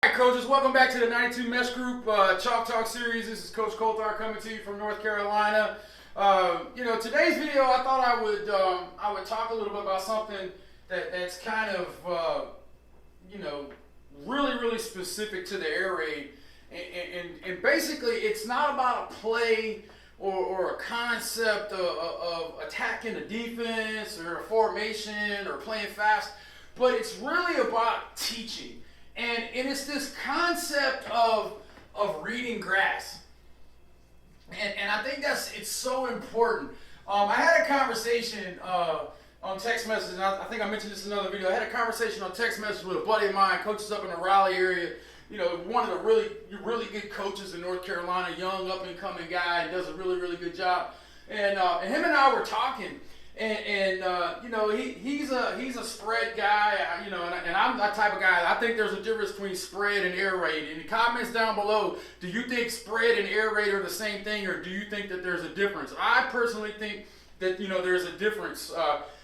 All right, coaches, welcome back to the 92 Mesh Group Chalk Talk series. This is Coach Colthar coming to you from North Carolina. Today's video, I thought I would talk a little bit about something that's kind of really specific to the air raid, and basically it's not about a play or a concept of attacking a defense or a formation or playing fast, but it's really about teaching. And it's this concept of reading grass. And I think it's so important. I had a conversation on text message, and I think I mentioned this in another video. I had a conversation on text message with a buddy of mine, coaches up in the Raleigh area. You know, one of the really good coaches in North Carolina, young up-and-coming guy, and does a really good job. And him and I were talking. And he's a spread guy, and I'm that type of guy. I think there's a difference between spread and air raid. In the comments down below, do you think spread and air raid are the same thing, or do you think that there's a difference? I personally think that there's a difference.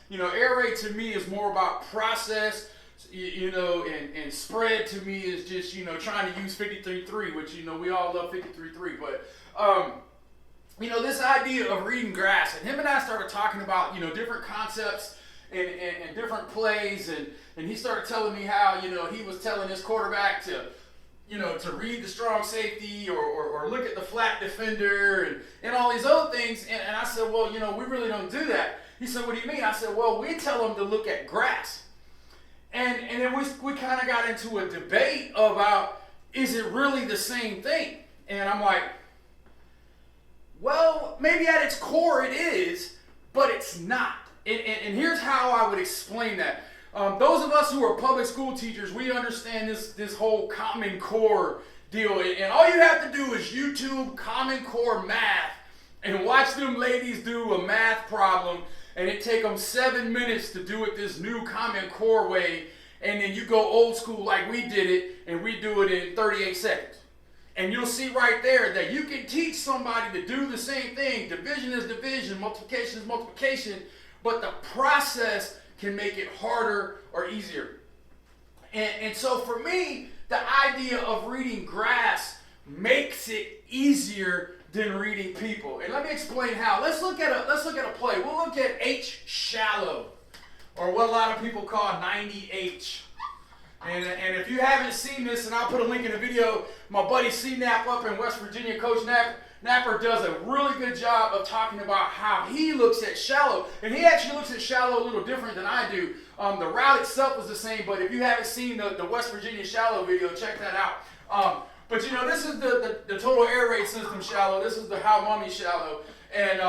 Air raid to me is more about process, and spread to me is just trying to use 53-3, which we all love 53-3, but. This idea of reading grass, and him and I started talking about, different concepts and different plays, and he started telling me how, he was telling his quarterback to read the strong safety or look at the flat defender and all these other things, and I said, well, we really don't do that. He said, what do you mean? I said, well, we tell them to look at grass. And then we kind of got into a debate about, is it really the same thing? And I'm like, well, maybe at its core it is, but it's not. And here's how I would explain that. Those of us who are public school teachers, we understand this whole Common Core deal. And all you have to do is YouTube Common Core math and watch them ladies do a math problem, and it take them 7 minutes to do it this new Common Core way, and then you go old school like we did it, and we do it in 38 seconds. And you'll see right there that you can teach somebody to do the same thing. Division is division, multiplication is multiplication, but the process can make it harder or easier. And so for me, the idea of reading grass makes it easier than reading people. And let me explain how. Let's look at a play. We'll look at H shallow, or what a lot of people call 90H. And if you haven't seen this, and I'll put a link in the video, my buddy C-Nap up in West Virginia, Coach Napper, does a really good job of talking about how he looks at shallow. And he actually looks at shallow a little different than I do. The route itself is the same, but if you haven't seen the West Virginia shallow video, check that out. But this is the total air raid system shallow. This is the How Mummy shallow. And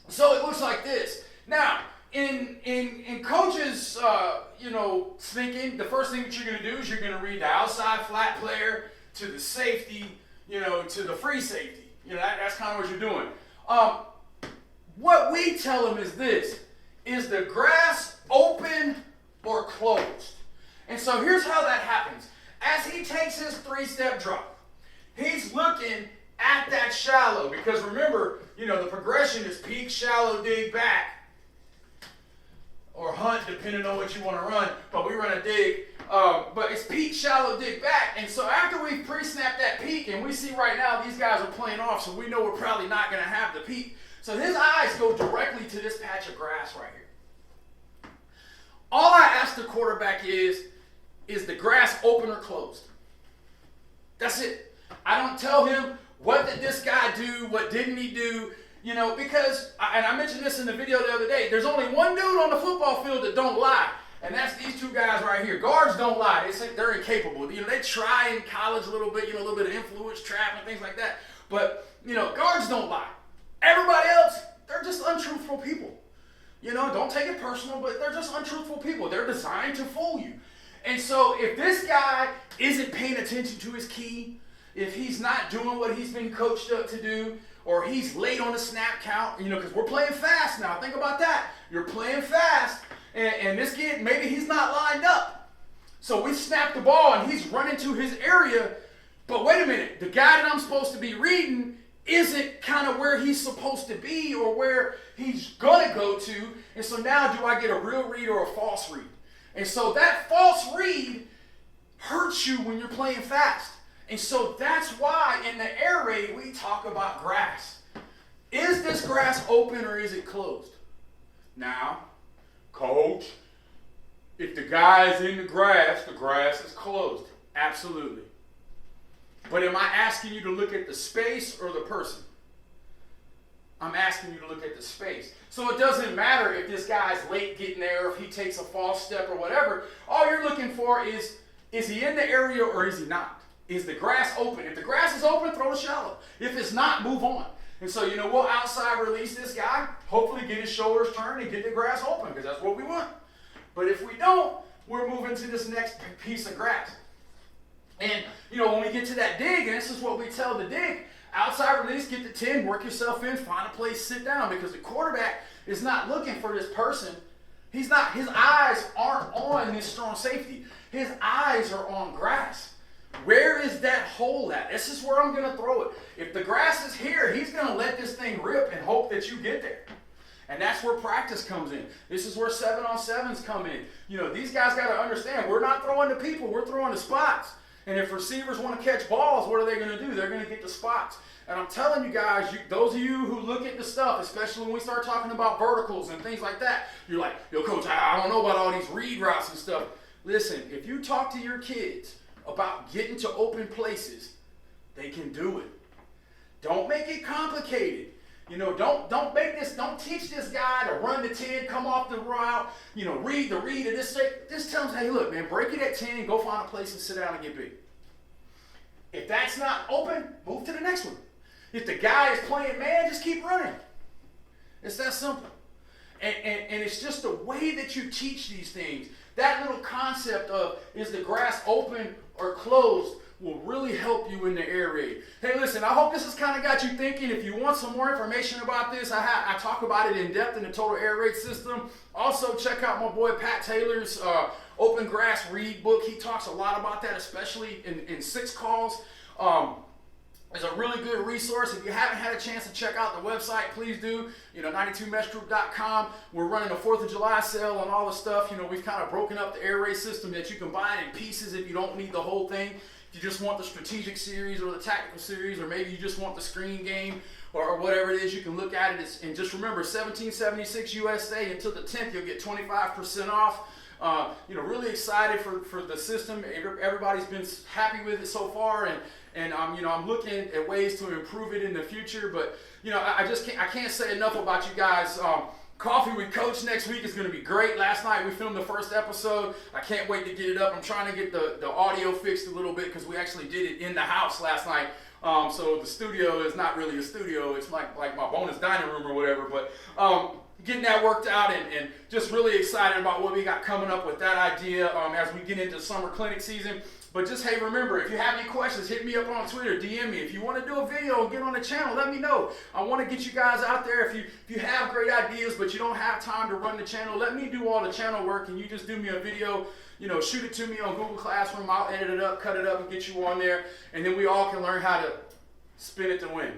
so it looks like this. Now, in coaches, thinking, the first thing that you're going to do is you're going to read the outside flat player to the safety, to the free safety. That's kind of what you're doing. What we tell them is this: is the grass open or closed? And so here's how that happens. As he takes his 3-step drop, he's looking at that shallow, because remember, the progression is peak, shallow, dig, back, or hunt, depending on what you want to run, but we run a dig. But it's peak, shallow, dig, back. And so after we pre-snap that peak, and we see right now these guys are playing off, so we know we're probably not going to have the peak. So his eyes go directly to this patch of grass right here. All I ask the quarterback is the grass open or closed? That's it. I don't tell him, what did this guy do, what didn't he do? Because, and I mentioned this in the video the other day, there's only one dude on the football field that don't lie, and that's these two guys right here. Guards don't lie. They say they're incapable. They try in college a little bit, a little bit of influence trap and things like that, but, guards don't lie. Everybody else, they're just untruthful people. Don't take it personal, but they're just untruthful people. They're designed to fool you. And so if this guy isn't paying attention to his key, if he's not doing what he's been coached up to do, or he's late on the snap count, because we're playing fast now. Think about that. You're playing fast, and this kid, maybe he's not lined up. So we snap the ball, and he's running to his area, but wait a minute. The guy that I'm supposed to be reading isn't kind of where he's supposed to be or where he's going to go to, and so now do I get a real read or a false read? And so that false read hurts hurt you when you're playing fast. And so that's why in the air raid we talk about grass. Is this grass open or is it closed? Now, coach, if the guy is in the grass is closed. Absolutely. But am I asking you to look at the space or the person? I'm asking you to look at the space. So it doesn't matter if this guy's late getting there, if he takes a false step or whatever. All you're looking for is he in the area or is he not? Is the grass open? If the grass is open, throw the shallow. If it's not, move on. And so, we'll outside release this guy, hopefully get his shoulders turned and get the grass open, because that's what we want. But if we don't, we're moving to this next piece of grass. And, when we get to that dig, and this is what we tell the dig, outside release, get the 10, work yourself in, find a place, sit down, because the quarterback is not looking for this person. His eyes aren't on this strong safety. His eyes are on grass. Where is that hole at? This is where I'm going to throw it. If the grass is here, he's going to let this thing rip and hope that you get there. And that's where practice comes in. This is where 7-on-7s come in. These guys got to understand, we're not throwing to people, we're throwing to spots. And if receivers want to catch balls, what are they going to do? They're going to get the spots. And I'm telling you guys, those of you who look at the stuff, especially when we start talking about verticals and things like that, you're like, yo, coach, I don't know about all these read routes and stuff. Listen, if you talk to your kids about getting to open places, they can do it. Don't make it complicated. Don't teach this guy to run the 10, come off the route, read the read of this. Just tell him, hey, look, man, break it at 10 and go find a place and sit down and get big. If that's not open, move to the next one. If the guy is playing man, just keep running. It's that simple. And it's just the way that you teach these things. That little concept of, is the grass open or closed, will really help you in the air raid. Hey, listen, I hope this has kind of got you thinking. If you want some more information about this, I talk about it in depth in the total air raid system. Also, check out my boy Pat Taylor's Open Grass Read book. He talks a lot about that, especially in 6 calls. It's a really good resource. If you haven't had a chance to check out the website, please do. 92meshgroup.com. We're running a 4th of July sale on all the stuff. We've kind of broken up the air raid system that you can buy it in pieces if you don't need the whole thing. If you just want the strategic series or the tactical series, or maybe you just want the screen game or whatever it is, you can look at it. And just remember, $17.76 USA until the 10th, you'll get 25% off. Really excited for the system. Everybody's been happy with it so far, and I'm looking at ways to improve it in the future. But I can't say enough about you guys. Coffee with Coach next week is going to be great. Last night we filmed the first episode. I can't wait to get it up. I'm trying to get the audio fixed a little bit, because we actually did it in the house last night. So the studio is not really a studio. It's like my bonus dining room or whatever. But getting that worked out, and just really excited about what we got coming up with that idea as we get into summer clinic season. But just, hey, remember, if you have any questions, hit me up on Twitter, DM me. If you want to do a video and get on the channel, let me know. I want to get you guys out there. If you have great ideas, but you don't have time to run the channel, let me do all the channel work, and you just do me a video, shoot it to me on Google Classroom. I'll edit it up, cut it up, and get you on there. And then we all can learn how to spin it to win.